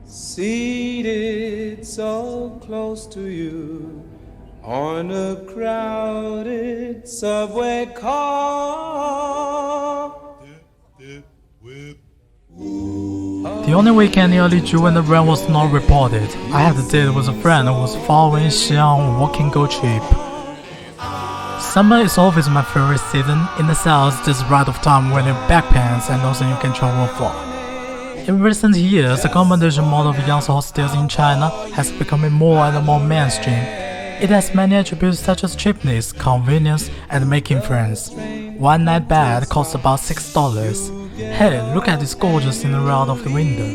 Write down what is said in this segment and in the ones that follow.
seated so close to you on a crowded subway car. The only weekend nearly due when the rain was not reported. I had a date with a friend who was following Xi'an on a walking go trip. Summer is always my favorite season. In the south, there's a right of time when you backpacks and also you can travel far. In recent years, the accommodation model of young hostels in China has become more and more mainstream. It has many attributes such as cheapness, convenience, and making friends. One night bed costs about $6. Hey, look at this gorgeous scenery out of the window.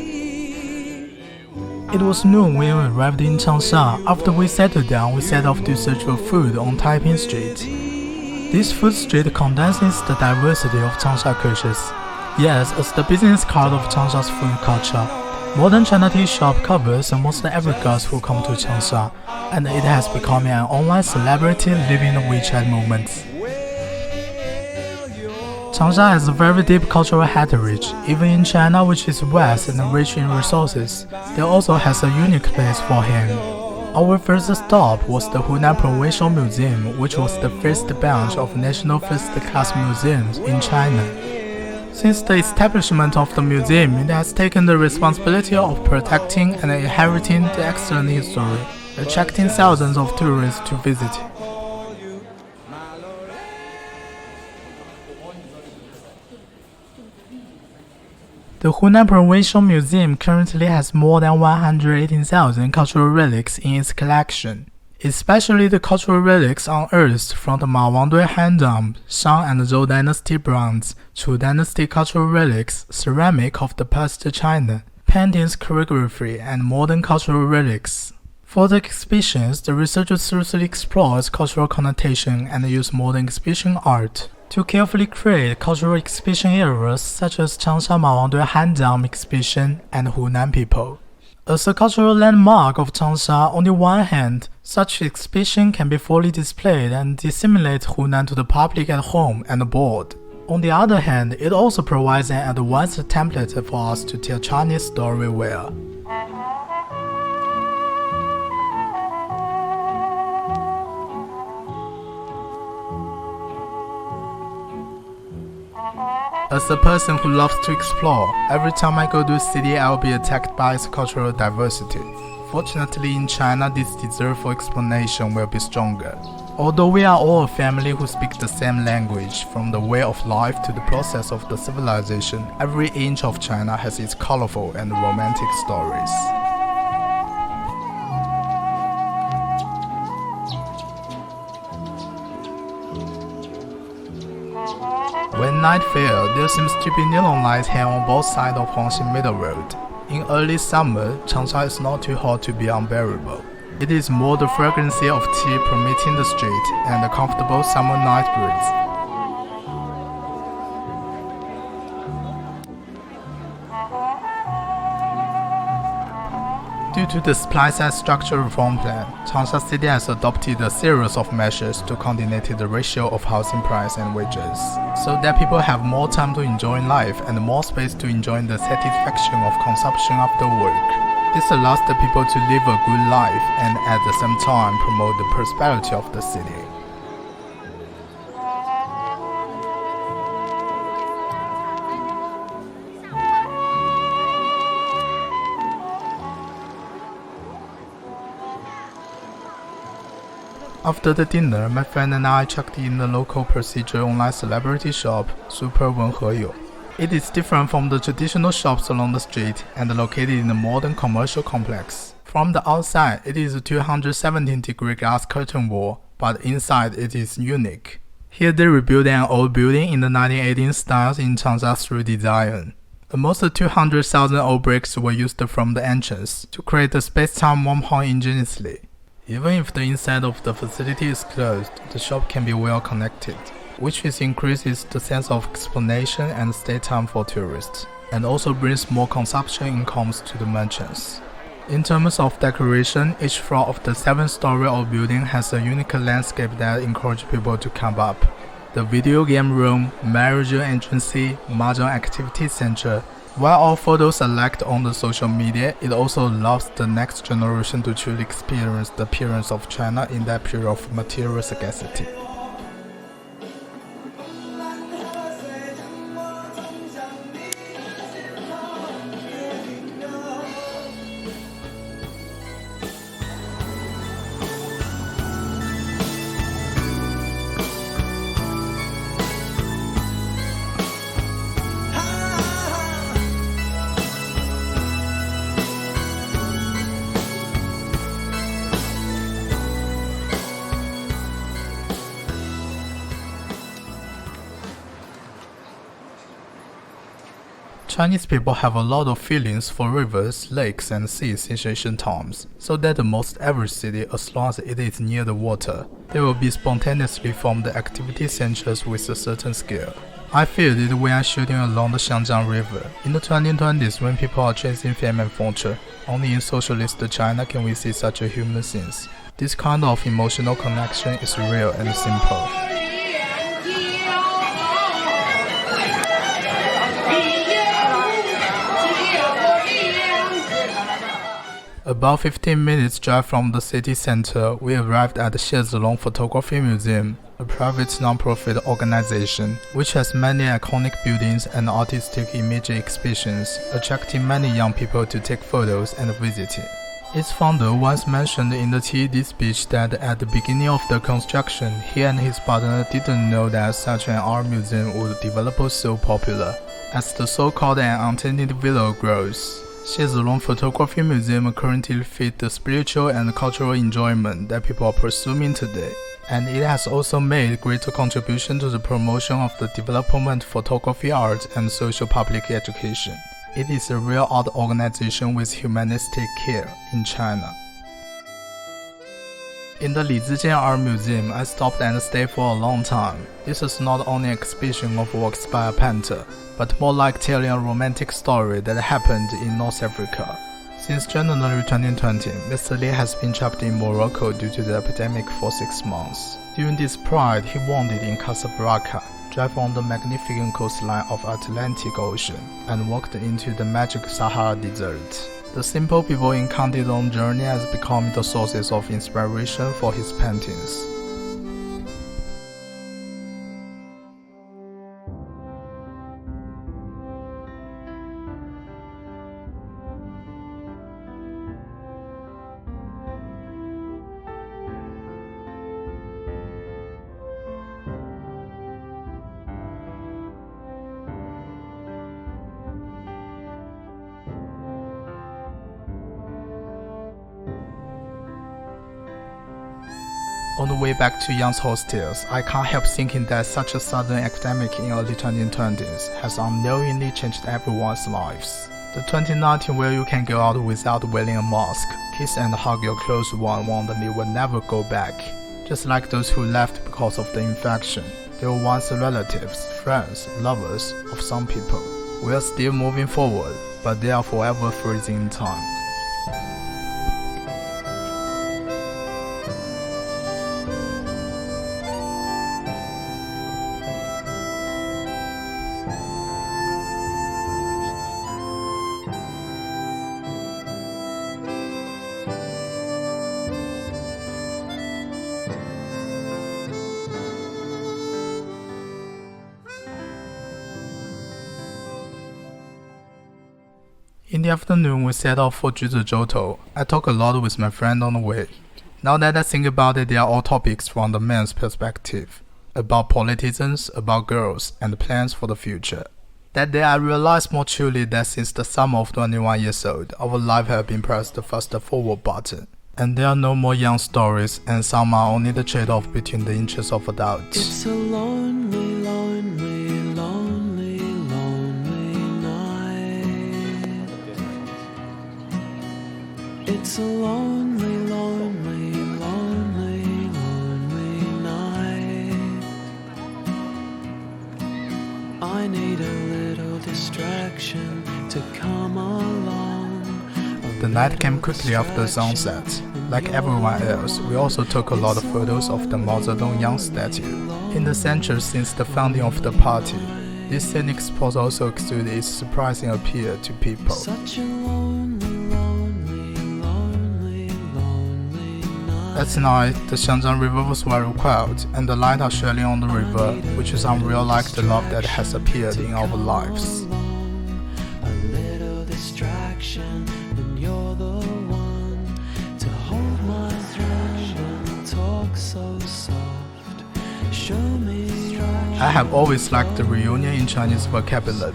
It was noon when we arrived in Changsha. After we settled down, we set off to search for food on Taiping Street. This food street condenses the diversity of Changsha cultures. Yes, it's the business card of Changsha's food culture. Modern China tea shop covers almost every guest who come to Changsha, and it has become an online celebrity living the WeChat movement. Changsha has a very deep cultural heritage. Even in China, which is vast and rich in resources, there also has a unique place for him. Our first stop was the Hunan Provincial Museum, which was the first branch of national first-class museums in China. Since the establishment of the museum, it has taken the responsibility of protecting and inheriting the excellent history, attracting thousands of tourists to visit. The Hunan Provincial Museum currently has more than 118,000 cultural relics in its collection, especially the cultural relics unearthed from the Ma Wangdui Han Dam, Shang and Zhou Dynasty bronze, Chu Dynasty cultural relics, ceramic of the past China, paintings, calligraphy, and modern cultural relics. For the exhibitions, the researchers thoroughly explore its cultural connotation and use modern exhibition art to carefully create cultural exhibition areas such as Changsha Ma Wangdui Han Dam exhibition and Hunan people. As a cultural landmark of Changsha, on the one hand, such exhibition can be fully displayed and disseminate Hunan to the public at home and abroad. On the other hand, it also provides an advanced template for us to tell Chinese story well. As a person who loves to explore, every time I go to a city I will be attacked by its cultural diversity. Fortunately in China, this desire for explanation will be stronger. Although we are all a family who speak the same language, from the way of life to the process of the civilization, every inch of China has its colorful and romantic stories. When night fell, there seems to be neon lights hanging on both sides of Huangxin Middle Road. In early summer, Changsha is not too hot to be unbearable. It is more the fragrancy of tea permeating the street and the comfortable summer night breeze. Due to the supply-side structure reform plan, Changsha City has adopted a series of measures to coordinate the ratio of housing price and wages, so that people have more time to enjoy life and more space to enjoy the satisfaction of consumption after work. This allows the people to live a good life and at the same time promote the prosperity of the city. After the dinner, my friend and I checked in the local procedure online celebrity shop, Super Wenheyo. It is different from the traditional shops along the street and located in a modern commercial complex. From the outside, it is a 217-degree glass curtain wall, but inside it is unique. Here they rebuilt an old building in the 1918 style in Changsha 3 design. Almost 200,000 old bricks were used from the entrance to create the space-time wormhole ingeniously. Even if the inside of the facility is closed, the shop can be well connected, which increases the sense of explanation and stay time for tourists, and also brings more consumption incomes to the merchants. In terms of decoration, each floor of the 7-story old building has a unique landscape that encourages people to come up. The video game room, marriage agency, mahjong activity center, While all photos are liked on the social media, it also allows the next generation to truly experience the appearance of China in that period of material scarcity. Chinese people have a lot of feelings for rivers, lakes, and seas since ancient times, so that almost every city, as long as it is near the water, they will be spontaneously formed activity centers with a certain skill. I feel it when I'm shooting along the Xiangjiang River. In the 2020s, when people are chasing fame and fortune, only in socialist China can we see such a human scenes. This kind of emotional connection is real and simple. About 15 minutes drive from the city center, we arrived at the Xie Photography Museum, a private non-profit organization which has many iconic buildings and artistic image exhibitions, attracting many young people to take photos and visit it. Its founder once mentioned in the TED speech that at the beginning of the construction, he and his partner didn't know that such an art museum would develop so popular. As the so-called and untainted villa grows, Xie Photography Museum currently feeds the spiritual and cultural enjoyment that people are pursuing today, and it has also made greater contribution to the promotion of the development of photography art and social public education. It is a real art organization with humanistic care in China. In the Lizijian Art Museum, I stopped and stayed for a long time. This is not only an exhibition of works by a painter, but more like telling a romantic story that happened in North Africa. Since January 2020, Mr. Li has been trapped in Morocco due to the epidemic for 6 months. During this period, he wandered in Casablanca, drove on the magnificent coastline of Atlantic Ocean, and walked into the magic Sahara Desert. The simple people encountered on journey has become the sources of inspiration for his paintings. On the way back to Yang's hostels, I can't help thinking that such a sudden epidemic in early 2020s has unknowingly changed everyone's lives. The 2019 where you can go out without wearing a mask, kiss and hug your close one wondering will never go back. Just like those who left because of the infection, they were once relatives, friends, lovers of some people. We are still moving forward, but they are forever freezing in time. In the afternoon, we set off for Juzhou. I talked a lot with my friend on the way. Now that I think about it, they are all topics from the man's perspective. About politicians, about girls, and plans for the future. That day I realized more truly that since the summer of 21 years old, our life had been pressed the fast forward button. And there are no more young stories, and some are only the trade-off between the interests of adults. It's a lonely, lonely, lonely, lonely night. It's a lonely, lonely, lonely, lonely night. I need a little distraction to come along. The night came quickly after sunset. Like everyone else, we also took a lot of photos of the Mao Zedong Yang statue, in the century since the founding of the party. This scenic spot also exudes its surprising appeal to people. Such a lonely night. At night, the Xiangjiang River was very quiet, and the light are shining on the river, which is unreal like the love that has appeared in our lives. A little distraction when you're the one to hold my hand and talk so soft. Show me I have always liked the reunion in Chinese vocabulary.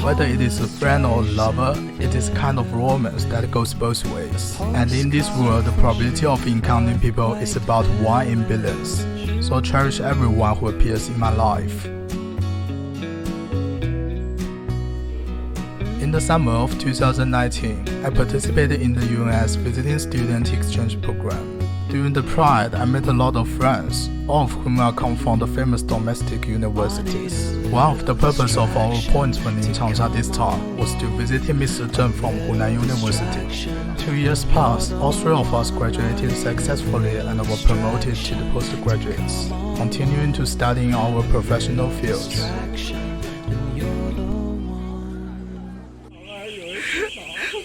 Whether it is a friend or a lover, it is a kind of romance that goes both ways. And in this world, the probability of encountering people is about 1 in billions. So cherish everyone who appears in my life. In the summer of 2019, I participated in the UN's Visiting Student Exchange Program. During the Pride, I met a lot of friends, all of whom are come from the famous domestic universities. One of the purposes of our appointment in Changsha this time was to visit Mr. Zheng from Hunan University. 2 years passed, all 3 of us graduated successfully and were promoted to the postgraduates, continuing to study in our professional fields.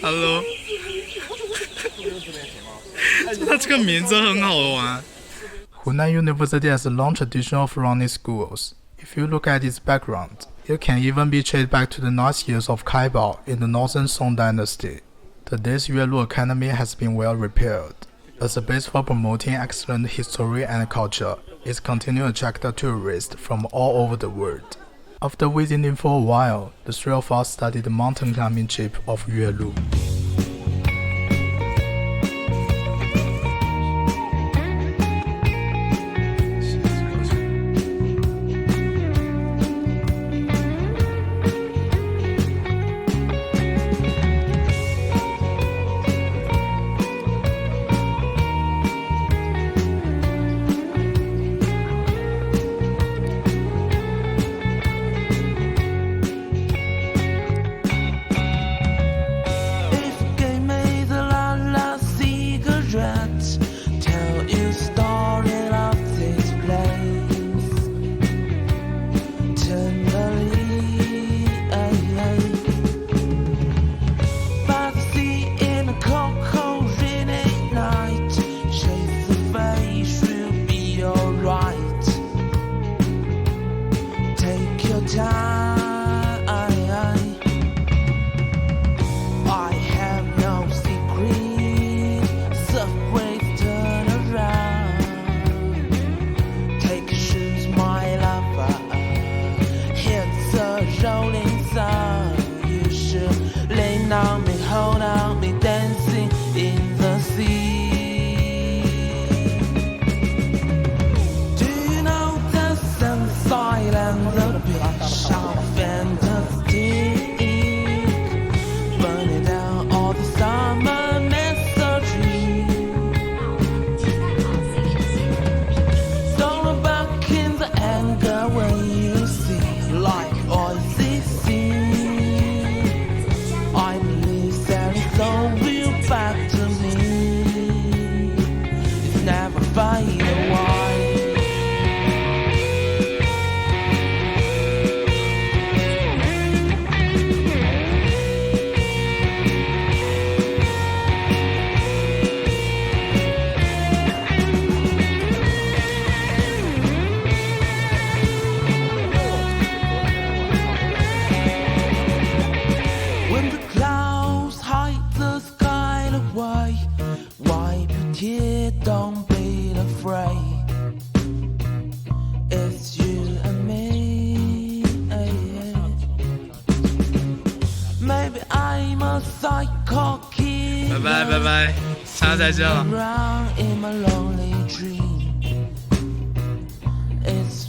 Hello. 它这个名字很好玩。Hunan University has a long tradition of running schools. If you look at its background, it can even be traced back to the nice years of Kaibao in the northern Song dynasty. Today's Yuelu Academy has been well repaired. As a base for promoting excellent history and culture, it continues to attract tourists from all over the world. After visiting for a while, the 3 of us studied the mountain climbing trip of Yuelu. Don't be afraid. It's you and me. Maybe I'm a psycho kid. 拜拜拜拜，下次再见了。 Around in my lonely dream. It's